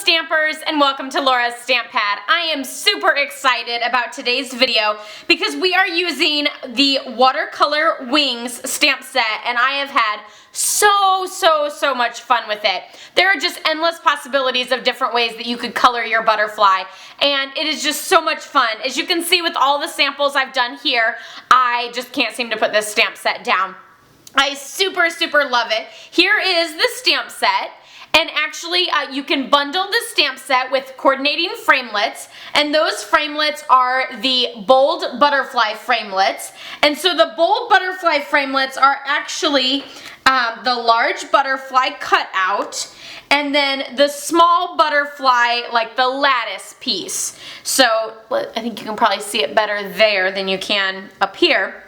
Stampers, and welcome to Laura's Stamp Pad. I am super excited about today's video because we are using the Watercolor Wings stamp set, and I have had so much fun with it. There are just endless possibilities of different ways that you could color your butterfly, and it is just so much fun. As you can see with all the samples I've done here, I just can't seem to put this stamp set down. I super love it. Here is the stamp set. And actually, you can bundle the stamp set with coordinating framelits, and those framelits are the Bold Butterfly Framelits. And so the Bold Butterfly Framelits are actually the large butterfly cutout, and then the small butterfly, like the lattice piece. So I think you can probably see it better there than you can up here.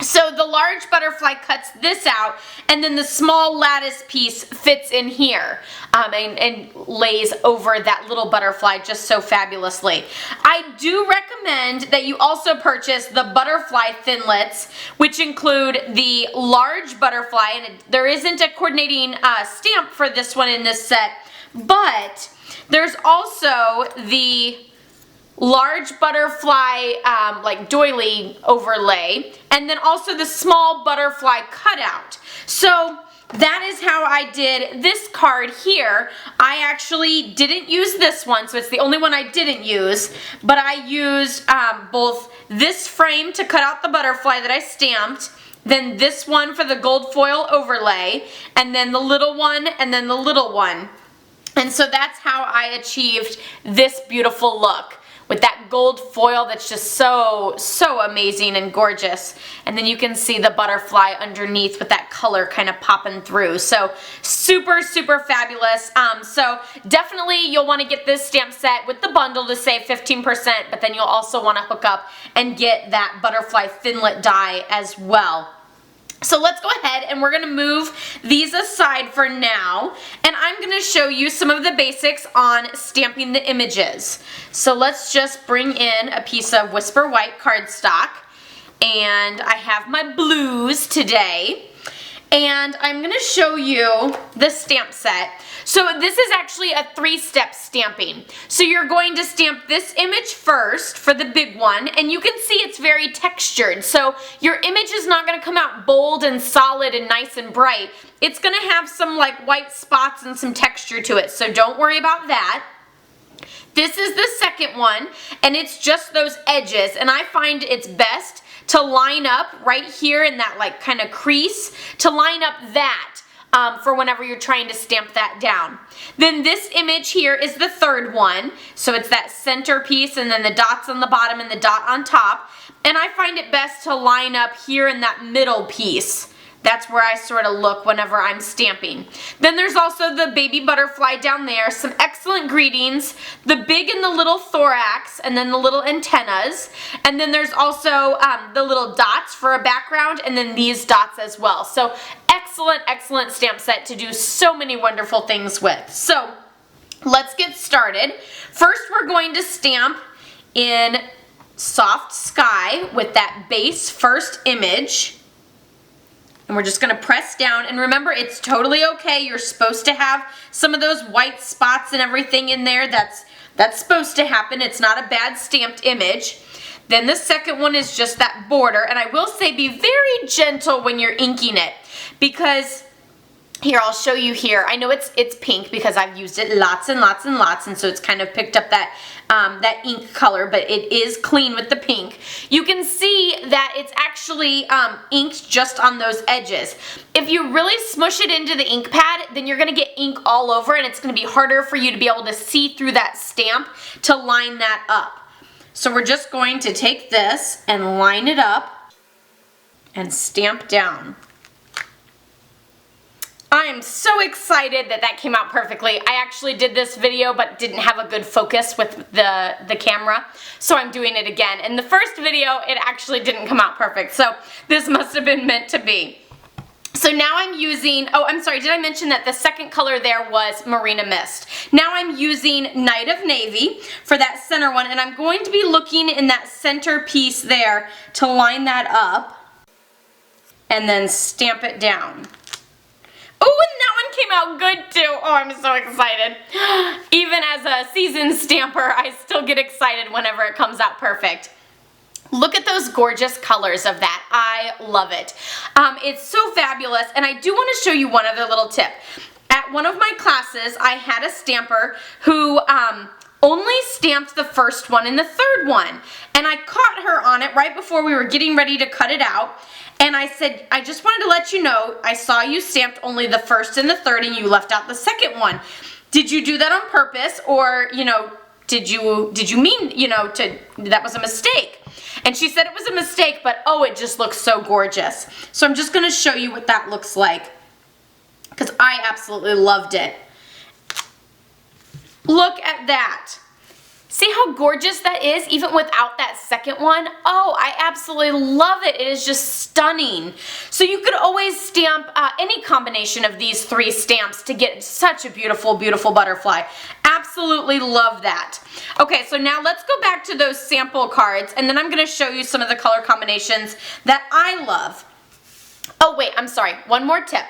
So the large butterfly cuts this out, and then the small lattice piece fits in here and lays over that little butterfly just so fabulously. I do recommend that you also purchase the butterfly thinlits, which include the large butterfly, and there isn't a coordinating stamp for this one in this set, but there's also the large butterfly like doily overlay, and then also the small butterfly cutout. So that is how I did this card here. I actually didn't use this one, so it's the only one I didn't use, but I used both this frame to cut out the butterfly that I stamped, then this one for the gold foil overlay, and then the little one, and then the little one. And so that's how I achieved this beautiful look, with that gold foil that's just so amazing and gorgeous. And then you can see the butterfly underneath with that color kind of popping through. So super fabulous. So definitely you'll want to get this stamp set with the bundle to save 15%, but then you'll also want to hook up and get that butterfly thinlit die as well. So let's go ahead and we're going to move these aside for now, and I'm going to show you some of the basics on stamping the images. So let's just bring in a piece of Whisper White cardstock, and I have my blues today, and I'm going to show you the stamp set. So this is actually a 3-step stamping. So you're going to stamp this image first for the big one, and you can see it's very textured. So your image is not going to come out bold and solid and nice and bright. It's going to have some like white spots and some texture to it, so don't worry about that. This is the second one, and it's just those edges, and I find it's best to line up right here in that like kind of crease, to line up that for whenever you're trying to stamp that down. Then this image here is the third one, so it's that center piece and then the dots on the bottom and the dot on top, and I find it best to line up here in that middle piece. That's where I sort of look whenever I'm stamping. Then there's also the baby butterfly down there, some excellent greetings, the big and the little thorax, and then the little antennas. And then there's also the little dots for a background, and then these dots as well. So excellent stamp set to do so many wonderful things with. So let's get started. First we're going to stamp in Soft Sky with that base first image. And we're just going to press down, and remember, it's totally okay. You're supposed to have some of those white spots and everything in there. That's supposed to happen. It's not a bad stamped image. Then the second one is just that border, and I will say be very gentle when you're inking it, because here, I'll show you here. I know it's pink because I've used it lots and lots, and so it's kind of picked up that that ink color, but it is clean with the pink. You can see that it's actually inked just on those edges. If you really smush it into the ink pad, then you're going to get ink all over, and it's going to be harder for you to be able to see through that stamp to line that up. So we're just going to take this and line it up and stamp down. I am so excited that that came out perfectly. I actually did this video but didn't have a good focus with the camera, so I'm doing it again. In the first video, it actually didn't come out perfect, so this must have been meant to be. So now I'm using, oh, I'm sorry, did I mention that the second color there was Marina Mist? Now I'm using Night of Navy for that center one, and I'm going to be looking in that center piece there to line that up and then stamp it down. Oh, and that one came out good too. Oh, I'm so excited. Even as a seasoned stamper, I still get excited whenever it comes out perfect. Look at those gorgeous colors of that. I love it. It's so fabulous, and I do want to show you one other little tip. At one of my classes, I had a stamper who only stamped the first one and the third one, and I caught her on it right before we were getting ready to cut it out, and I said, I just wanted to let you know, I saw you stamped only the first and the third and you left out the second one. Did you do that on purpose, or, you know, did you mean, you know, that was a mistake? And she said it was a mistake, but oh, it just looks so gorgeous. So I'm just going to show you what that looks like, because I absolutely loved it. Look at that. See how gorgeous that is, even without that second one? Oh, I absolutely love it. It is just stunning. So you could always stamp any combination of these three stamps to get such a beautiful, beautiful butterfly. Absolutely love that. Okay, so now let's go back to those sample cards, and then I'm going to show you some of the color combinations that I love. Oh wait, I'm sorry, one more tip.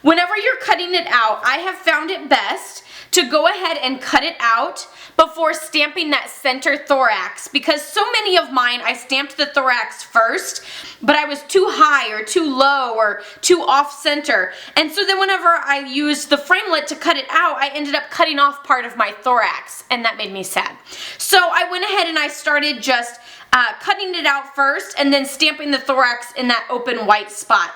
Whenever you're cutting it out, I have found it best to go ahead and cut it out before stamping that center thorax, because so many of mine I stamped the thorax first, but I was too high or too low or too off center, and so then whenever I used the framelit to cut it out, I ended up cutting off part of my thorax, and that made me sad. So I went ahead and I started just cutting it out first and then stamping the thorax in that open white spot.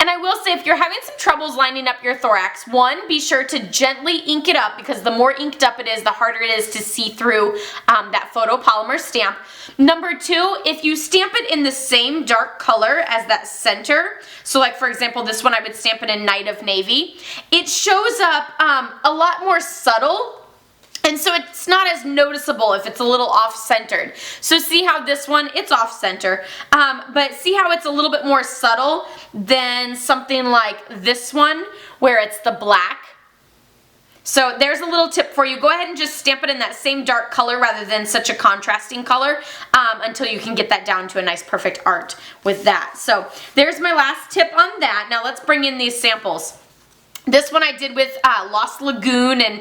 And I will say, if you're having some troubles lining up your thorax, one, be sure to gently ink it up, because the more inked up it is, the harder it is to see through that photopolymer stamp. Number two, if you stamp it in the same dark color as that center, so like for example this one I would stamp it in Night of Navy, it shows up a lot more subtle. And so it's not as noticeable if it's a little off-centered. So see how this one, it's off-center, but see how it's a little bit more subtle than something like this one where it's the black. So there's a little tip for you. Go ahead and just stamp it in that same dark color rather than such a contrasting color until you can get that down to a nice perfect art with that. So there's my last tip on that. Now let's bring in these samples. This one I did with Lost Lagoon and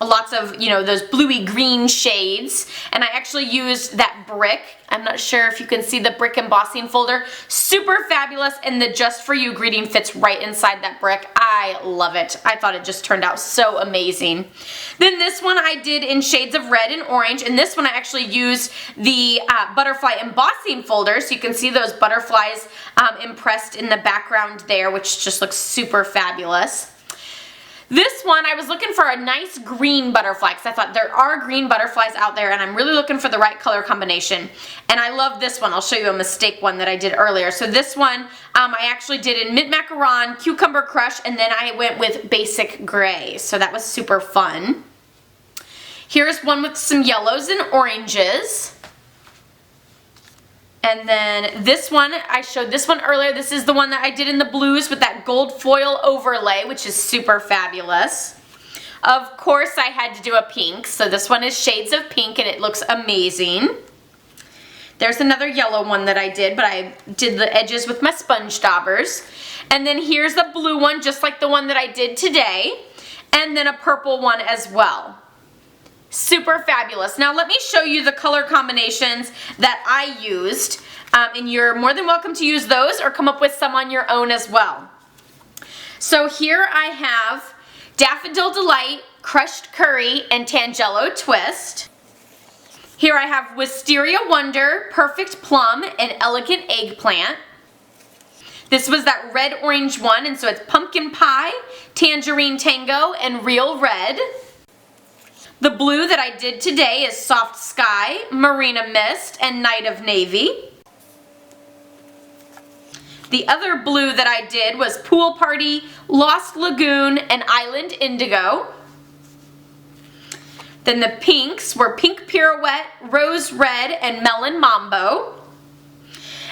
lots of, you know, those bluey green shades. And I actually used that brick. I'm not sure if you can see the brick embossing folder. Super fabulous, and the Just For You greeting fits right inside that brick. I love it. I thought it just turned out so amazing. Then this one I did in shades of red and orange, and this one I actually used the butterfly embossing folder, so you can see those butterflies impressed in the background there, which just looks super fabulous. This one, I was looking for a nice green butterfly, because I thought there are green butterflies out there, and I'm really looking for the right color combination. And I love this one. I'll show you a mistake one that I did earlier. So this one, I actually did in Mint Macaron, Cucumber Crush, and then I went with Basic Gray. So that was super fun. Here's one with some yellows and oranges. And then this one, I showed this one earlier. This is the one that I did in the blues with that gold foil overlay, which is super fabulous. Of course, I had to do a pink, so this one is shades of pink, and it looks amazing. There's another yellow one that I did, but I did the edges with my sponge daubers. And then here's the blue one, just like the one that I did today. And then a purple one as well. Super fabulous. Now let me show you the color combinations that I used, and you're more than welcome to use those or come up with some on your own as well. So here I have Daffodil Delight, Crushed Curry, and Tangelo Twist. Here I have Wisteria Wonder, Perfect Plum, and Elegant Eggplant. This was that red-orange one, and so it's Pumpkin Pie, Tangerine Tango, and Real Red. The blue that I did today is Soft Sky, Marina Mist, and Night of Navy. The other blue that I did was Pool Party, Lost Lagoon, and Island Indigo. Then the pinks were Pink Pirouette, Rose Red, and Melon Mambo.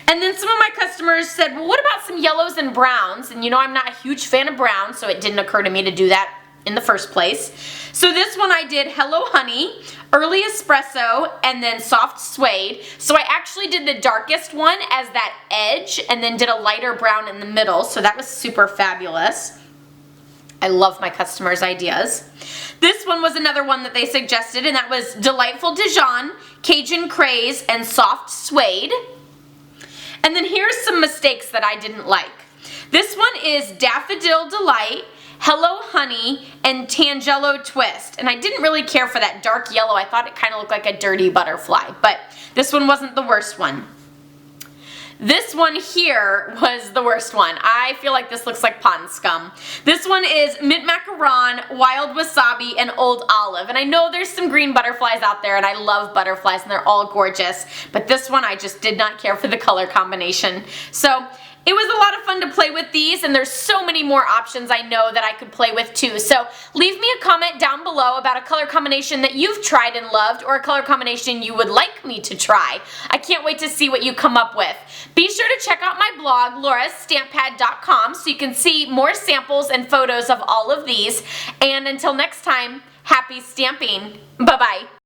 And then some of my customers said, well, what about some yellows and browns? And you know I'm not a huge fan of browns, so it didn't occur to me to do that in the first place. So this one I did Hello Honey, Early Espresso, and then Soft Suede. So I actually did the darkest one as that edge and then did a lighter brown in the middle, so that was super fabulous. I love my customers' ideas. This one was another one that they suggested, and that was Delightful Dijon, Cajun Craze, and Soft Suede. And then here's some mistakes that I didn't like. This one is Daffodil Delight, Hello Honey, and Tangelo Twist. And I didn't really care for that dark yellow. I thought it kind of looked like a dirty butterfly, but this one wasn't the worst one. This one here was the worst one. I feel like this looks like pond scum. This one is Mint Macaron, Wild Wasabi, and Old Olive. And I know there's some green butterflies out there, and I love butterflies, and they're all gorgeous. But this one, I just did not care for the color combination. So it was a lot of fun to play with these, and there's so many more options I know that I could play with too. So leave me a comment down below about a color combination that you've tried and loved, or a color combination you would like me to try. I can't wait to see what you come up with. Be sure to check out my blog, laurastamppad.com, so you can see more samples and photos of all of these. And until next time, happy stamping. Bye-bye.